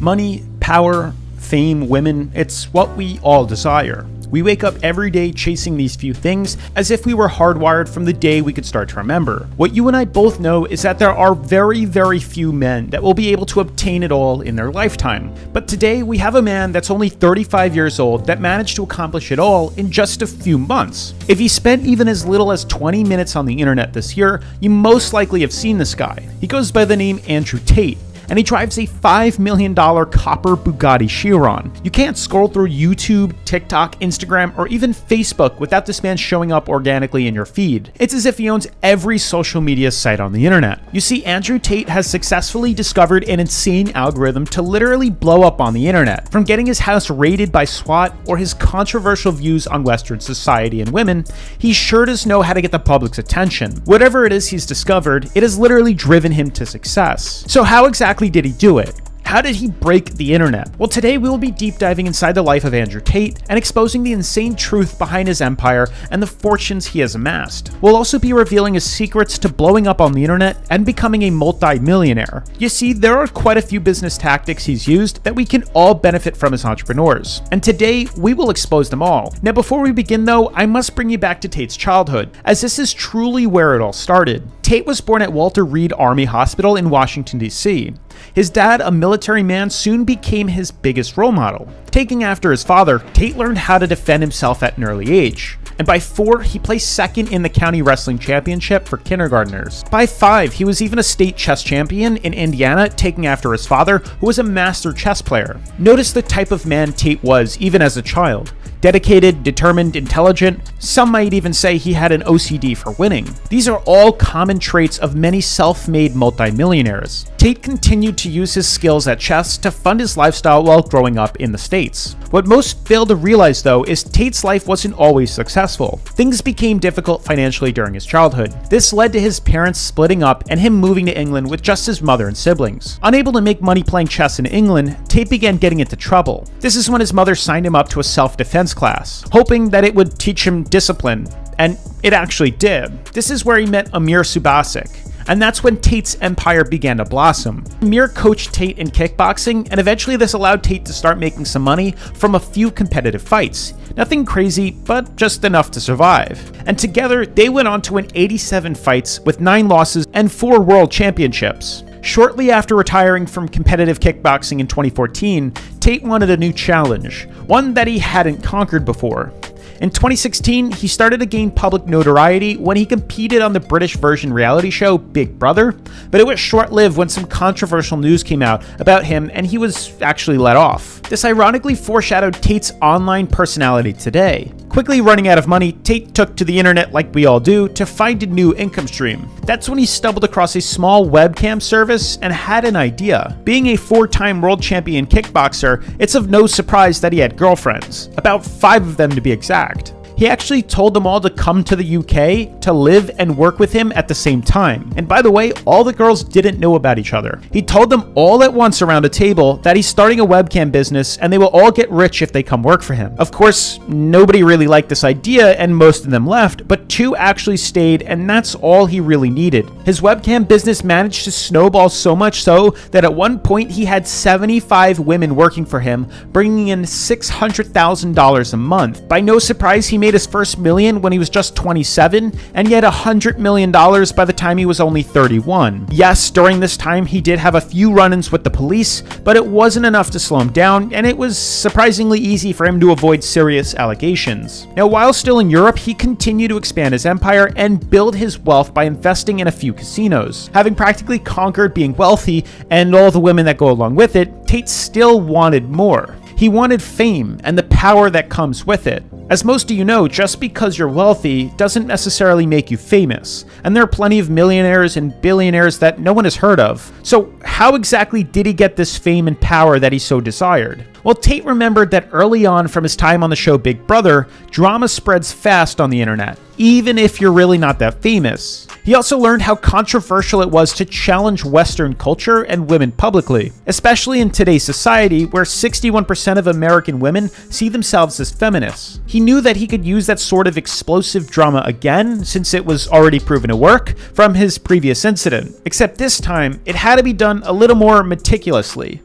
Money, power, fame, women, it's what we all desire. We wake up every day chasing these few things as if we were hardwired from the day we could start to remember. What you and I both know is that there are very, very few men that will be able to obtain it all in their lifetime. But today we have a man that's only 35 years old that managed to accomplish it all in just a few months. If he spent even as little as 20 minutes on the internet this year, you most likely have seen this guy. He goes by the name Andrew Tate, and he drives a $5 million copper Bugatti Chiron. You can't scroll through YouTube, TikTok, Instagram, or even Facebook without this man showing up organically in your feed. It's as if he owns every social media site on the internet. You see, Andrew Tate has successfully discovered an insane algorithm to literally blow up on the internet. From getting his house raided by SWAT or his controversial views on Western society and women, he sure does know how to get the public's attention. Whatever it is he's discovered, it has literally driven him to success. So how exactly did he do it? How did he break the internet? Well, today we will be deep diving inside the life of Andrew Tate and exposing the insane truth behind his empire and the fortunes he has amassed. We'll also be revealing his secrets to blowing up on the internet and becoming a multi-millionaire. You see, there are quite a few business tactics he's used that we can all benefit from as entrepreneurs. And today we will expose them all. Now, before we begin though, I must bring you back to Tate's childhood, as this is truly where it all started. Tate was born at Walter Reed Army Hospital in Washington, D.C. His dad, a military man, soon became his biggest role model. Taking after his father, Tate learned how to defend himself at an early age. And by 4, he placed second in the county wrestling championship for kindergartners. By 5, he was even a state chess champion in Indiana, taking after his father, who was a master chess player. Notice the type of man Tate was even as a child. Dedicated, determined, intelligent. Some might even say he had an OCD for winning. These are all common traits of many self-made multimillionaires. Tate continued to use his skills at chess to fund his lifestyle while growing up in the States. What most fail to realize though is Tate's life wasn't always successful. Things became difficult financially during his childhood. This led to his parents splitting up and him moving to England with just his mother and siblings. Unable to make money playing chess in England, Tate began getting into trouble. This is when his mother signed him up to a self-defense class, hoping that it would teach him discipline, and it actually did. This is where he met Amir Subasic, and that's when Tate's empire began to blossom. Amir coached Tate in kickboxing, and eventually this allowed Tate to start making some money from a few competitive fights. Nothing crazy, but just enough to survive. And together, they went on to win 87 fights with 9 losses and 4 world championships. Shortly after retiring from competitive kickboxing in 2014, Tate wanted a new challenge, one that he hadn't conquered before. In 2016, he started to gain public notoriety when he competed on the British version reality show Big Brother, but it was short-lived when some controversial news came out about him and he was actually let off. This ironically foreshadowed Tate's online personality today. Quickly running out of money, Tate took to the internet like we all do to find a new income stream. That's when he stumbled across a small webcam service and had an idea. Being a 4-time world champion kickboxer, it's of no surprise that he had girlfriends, about 5 of them to be exact. He actually told them all to come to the UK to live and work with him at the same time. And by the way, all the girls didn't know about each other. He told them all at once around a table that he's starting a webcam business and they will all get rich if they come work for him. Of course, nobody really liked this idea and most of them left, but 2 actually stayed, and that's all he really needed. His webcam business managed to snowball so much so that at one point he had 75 women working for him, bringing in $600,000 a month. By no surprise, he made his first million when he was just 27, and he had $100 million by the time he was only 31. Yes, during this time he did have a few run-ins with the police, but it wasn't enough to slow him down, and it was surprisingly easy for him to avoid serious allegations. Now, while still in Europe, he continued to expand his empire and build his wealth by investing in a few casinos. Having practically conquered being wealthy and all the women that go along with it, Tate still wanted more. He wanted fame and the power that comes with it. As most of you know, just because you're wealthy doesn't necessarily make you famous, and there are plenty of millionaires and billionaires that no one has heard of. So how exactly did he get this fame and power that he so desired? Well, Tate remembered that early on from his time on the show Big Brother, drama spreads fast on the internet, even if you're really not that famous. He also learned how controversial it was to challenge Western culture and women publicly, especially in today's society where 61% of American women see themselves as feminists. He knew that he could use that sort of explosive drama again, since it was already proven to work from his previous incident, except this time it had to be done a little more meticulously.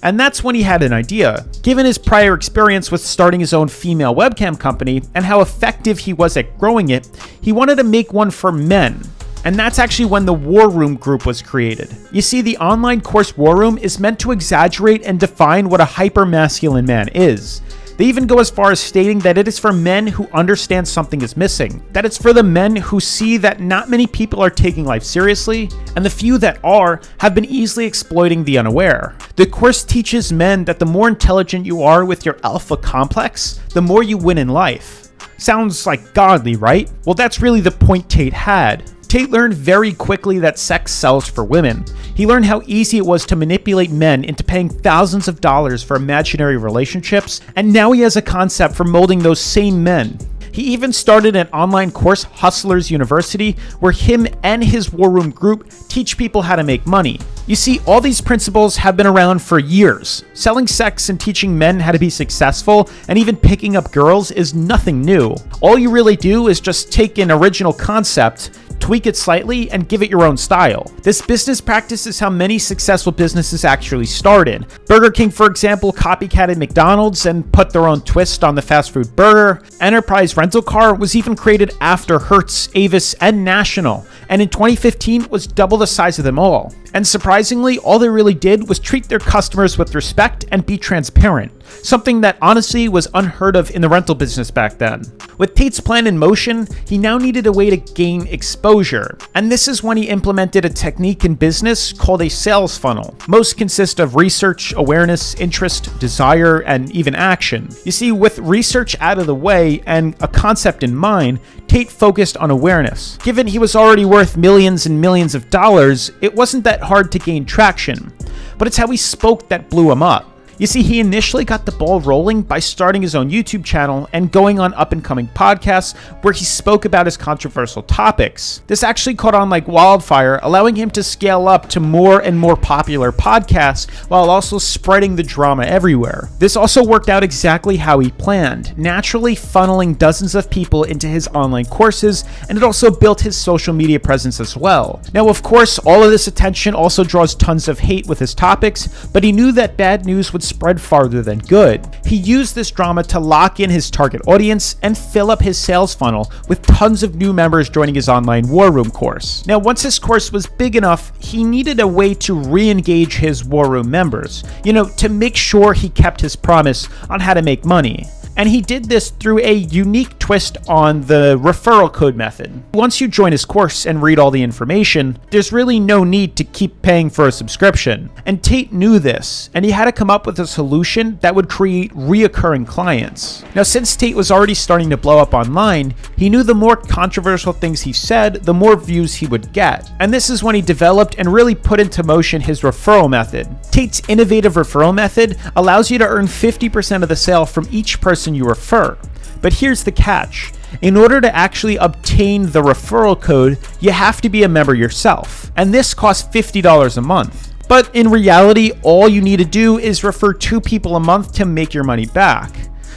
And that's when he had an idea. Given his prior experience with starting his own female webcam company and how effective he was at growing it, he wanted to make one for men. And that's actually when the War Room group was created. You see, the online course War Room is meant to exaggerate and define what a hyper-masculine man is. They even go as far as stating that it is for men who understand something is missing, that it's for the men who see that not many people are taking life seriously, and the few that are have been easily exploiting the unaware. The course teaches men that the more intelligent you are with your alpha complex, the more you win in life. Sounds like godly, right? Well, that's really the point Tate had. Tate learned very quickly that sex sells for women. He learned how easy it was to manipulate men into paying thousands of dollars for imaginary relationships, and now he has a concept for molding those same men. He even started an online course, Hustlers University, where him and his War Room group teach people how to make money. You see, all these principles have been around for years. Selling sex and teaching men how to be successful and even picking up girls is nothing new. All you really do is just take an original concept, tweak it slightly, and give it your own style. This business practice is how many successful businesses actually started. Burger King, for example, copycatted McDonald's and put their own twist on the fast food burger. Enterprise Rental Car was even created after Hertz, Avis, and National, and in 2015 was double the size of them all. And surprisingly, all they really did was treat their customers with respect and be transparent, something that honestly was unheard of in the rental business back then. With Tate's plan in motion, he now needed a way to gain exposure, and this is when he implemented a technique in business called a sales funnel. Most consist of research, awareness, interest, desire, and even action. You see, with research out of the way and a concept in mind, Tate focused on awareness. Given he was already worth millions and millions of dollars, it wasn't that hard to gain traction, but it's how he spoke that blew him up. You see, he initially got the ball rolling by starting his own YouTube channel and going on up-and-coming podcasts where he spoke about his controversial topics. This actually caught on like wildfire, allowing him to scale up to more and more popular podcasts while also spreading the drama everywhere. This also worked out exactly how he planned, naturally funneling dozens of people into his online courses, and it also built his social media presence as well. Now, of course, all of this attention also draws tons of hate with his topics, but he knew that bad news would spread farther than good. He used this drama to lock in his target audience and fill up his sales funnel with tons of new members joining his online War Room course. Now, once his course was big enough, he needed a way to re-engage his War Room members, to make sure he kept his promise on how to make money. And he did this through a unique twist on the referral code method. Once you join his course and read all the information, there's really no need to keep paying for a subscription. And Tate knew this, and he had to come up with a solution that would create reoccurring clients. Now, since Tate was already starting to blow up online, he knew the more controversial things he said, the more views he would get. And this is when he developed and really put into motion his referral method. Tate's innovative referral method allows you to earn 50% of the sale from each person you refer. But here's the catch. In order to actually obtain the referral code, you have to be a member yourself, and this costs $50 a month. But in reality, all you need to do is refer 2 people a month to make your money back.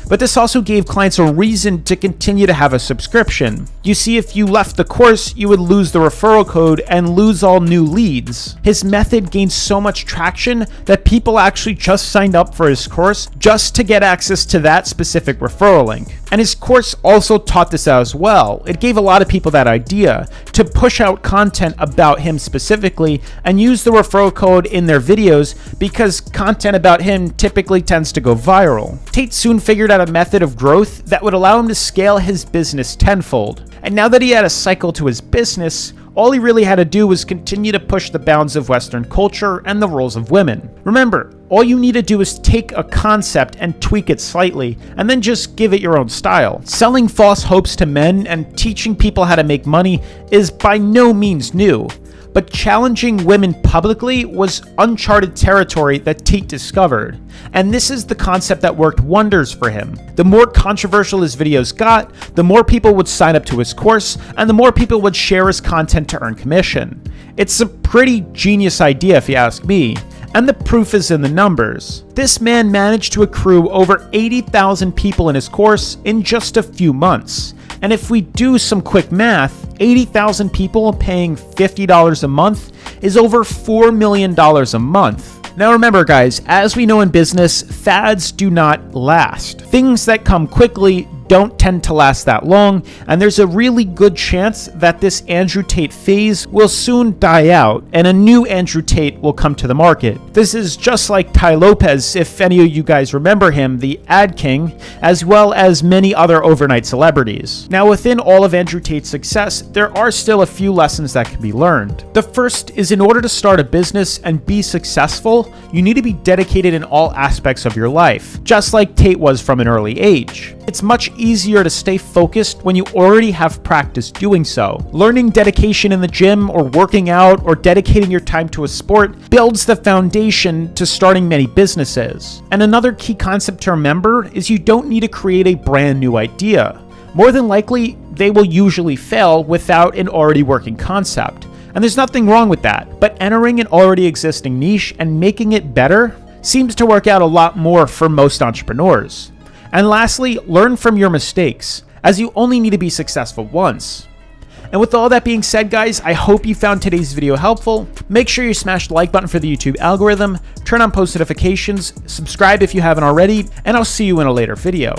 But this also gave clients a reason to continue to have a subscription. You see, if you left the course, you would lose the referral code and lose all new leads. His method gained so much traction that people actually just signed up for his course just to get access to that specific referral link. And his course also taught this out as well. It gave a lot of people that idea to push out content about him specifically and use the referral code in their videos because content about him typically tends to go viral. Tate soon figured out a method of growth that would allow him to scale his business tenfold. And now that he had a cycle to his business, all he really had to do was continue to push the bounds of Western culture and the roles of women. Remember, all you need to do is take a concept and tweak it slightly, and then just give it your own style. Selling false hopes to men and teaching people how to make money is by no means new. But challenging women publicly was uncharted territory that Tate discovered. And this is the concept that worked wonders for him. The more controversial his videos got, the more people would sign up to his course, and the more people would share his content to earn commission. It's a pretty genius idea if you ask me. And the proof is in the numbers. This man managed to accrue over 80,000 people in his course in just a few months. And if we do some quick math, 80,000 people paying $50 a month is over $4 million a month. Now remember guys, as we know in business, fads do not last. Things that come quickly don't tend to last that long, and there's a really good chance that this Andrew Tate phase will soon die out and a new Andrew Tate will come to the market. This is just like Tai Lopez, if any of you guys remember him, the ad king, as well as many other overnight celebrities. Now within all of Andrew Tate's success, there are still a few lessons that can be learned. The first is, in order to start a business and be successful, you need to be dedicated in all aspects of your life, just like Tate was from an early age. It's much easier to stay focused when you already have practice doing so. Learning dedication in the gym or working out or dedicating your time to a sport builds the foundation to starting many businesses. And another key concept to remember is you don't need to create a brand new idea. More than likely, they will usually fail without an already working concept. And there's nothing wrong with that, but entering an already existing niche and making it better seems to work out a lot more for most entrepreneurs. And lastly, learn from your mistakes, as you only need to be successful once. And with all that being said guys, I hope you found today's video helpful. Make sure you smash the like button for the YouTube algorithm, turn on post notifications, subscribe if you haven't already, and I'll see you in a later video.